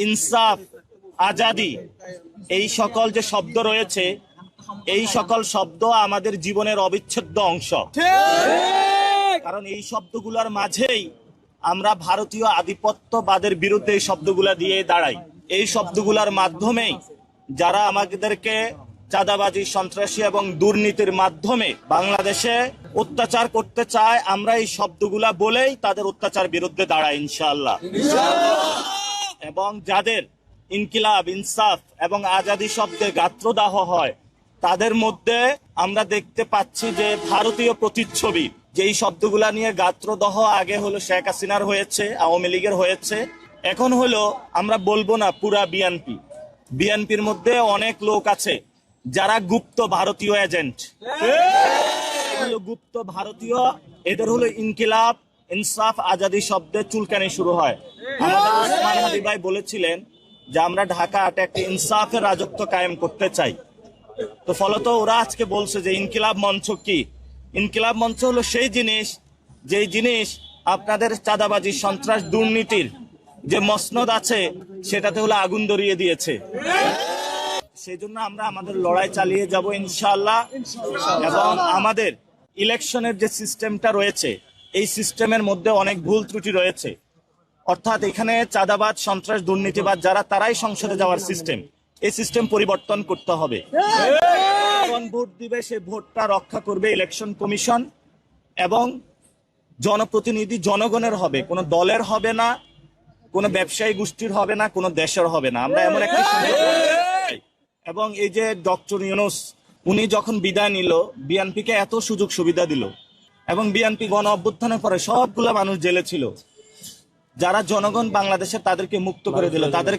ইনসাফ, আজাদি, এই সকল যে শব্দ রয়েছে, এই সকল শব্দ আমাদের জীবনের অবিচ্ছেদ্য অংশ। কারণ এই শব্দগুলোর মাঝেই আমরা ভারতীয় আধিপত্যবাদের বিরুদ্ধে এই শব্দগুলা দিয়ে দাঁড়াই। এই শব্দগুলোর মাধ্যমেই যারা আমাদেরকে চাঁদাবাজি, সন্ত্রাসী এবং দুর্নীতির মাধ্যমে বাংলাদেশে অত্যাচার করতে চায়, আমরা এই শব্দগুলা বলেই তাদের অত্যাচার বিরুদ্ধে দাঁড়াই ইনশাআল্লাহ। এবং যাদের ইনকিলাব, ইনসাফ এবং আজাদি শব্দে গাত্রদাহ হয়, তাদের মধ্যে আমরা দেখতে পাচ্ছি যে ভারতীয় প্রতিচ্ছবি, যে এই শব্দগুলা নিয়ে গাত্রদাহ আগে হলো শেখ হাসিনার হয়েছে, আওয়ামী লীগের হয়েছে, এখন হলো আমরা বলবো না পুরা বিএনপির মধ্যে অনেক লোক আছে যারা গুপ্ত ভারতীয় এজেন্ট, গুপ্ত ভারতীয়। এদের হলো ইনকিলাব, ইনসাফ, আজাদি শব্দে চুলকানি শুরু হয়। আমাদের ওসমান হাদি ভাই বলেছিলেন যে আমরা ঢাকা আটে একটা ইনসাফের রাজত্ব কায়েম করতে চাই। তো ফলত ওরা আজকে বলছে যে ইনকিলাব মঞ্চ কি? ইনকিলাব মঞ্চ হলো সেই জিনিস, যেই জিনিস আপনাদের চাঁদাবাজি, সন্ত্রাস, দুর্নীতির যে মসনদ আছে সেটাতে হলো আগুন ধরিয়ে দিয়েছে। সেই জন্য আমরা আমাদের লড়াই চালিয়ে যাব ইনশাআল্লাহ। এবং আমাদের ইলেকশনের যে সিস্টেমটা রয়েছে, এই সিস্টেমের মধ্যে অনেক ভুল ত্রুটি রয়েছে। অর্থাৎ এখানে চাঁদাবাজ, সন্ত্রাস, দুর্নীতিবাদ যারা, তারাই সংসদে যাওয়ার সিস্টেম। এই সিস্টেম পরিবর্তন করতে হবে। ভোট দিবে, সে ভোটটা রক্ষা করবে ইলেকশন কমিশন, এবং জনপ্রতিনিধি জনগণের হবে, কোনো দলের হবে না, কোনো ব্যবসায়ী গোষ্ঠীর হবে না, কোনো দেশের হবে না। আমরা এমন একটা, এবং এই যে ডক্টর ইউনূস, উনি যখন বিদায় নিল, বিএনপিকে এত সুযোগ সুবিধা দিল, এবং বিএনপি গণ অভ্যুত্থানের পরে সবগুলা মানুষ জেলে ছিল, যারা জনগণ বাংলাদেশের তাদেরকে মুক্ত করে দিল, তাদের